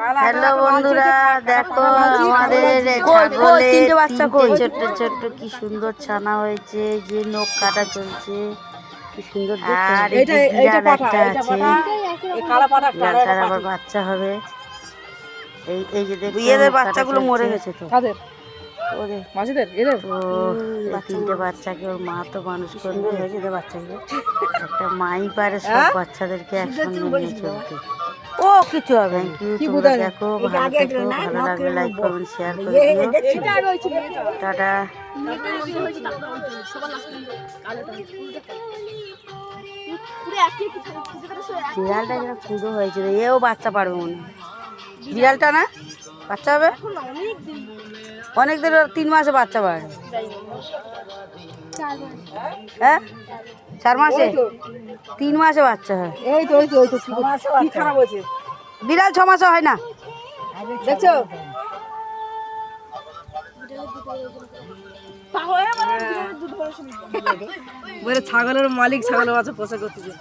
Hello বন্ধুরা, দেখো আমাদের ছাগলের ছোট্ট ছোট্ট কি সুন্দর ছানা হয়েছে, যে নখ কাটা চলছে, কি সুন্দর দেখতে। আর বিড়াল একটা আছে, বিড়ালটার আবার বাচ্চা হবে। এই যে দেখো এদের বাচ্চাগুলো মরে গেছে তো, ওদের মাঝিদের এদের তো তিনটে বাচ্চাকে ওর মা তো মানুষ করবে। বাচ্চাগুলো একটা মাই পারে সব বাচ্চাদেরকে একসঙ্গে নিয়ে চলতে। ও কিছু হবে। Thank you. তোমরা দেখো, ভালো থেকো, ভালো লাগলে লাইক কমেন্ট শেয়ার করে দিও। টাটা। বিড়ালটা যেন পুজো হয়েছিল, এও বাচ্চা পারবে মনে হয়। বিড়ালটা না বাচ্চা হবে অনেকদের, 3 মাসে বাচ্চা পারে। হ্যাঁ 4 মাসে 3 মাসে বাচ্চা হয়। এই তো কি খারাপ হয়েছে, বিড়াল 6 মাসে হয় না, দেখছো। ছাগলের মালিক ছাগলের মাঝে পোষা করতেছে।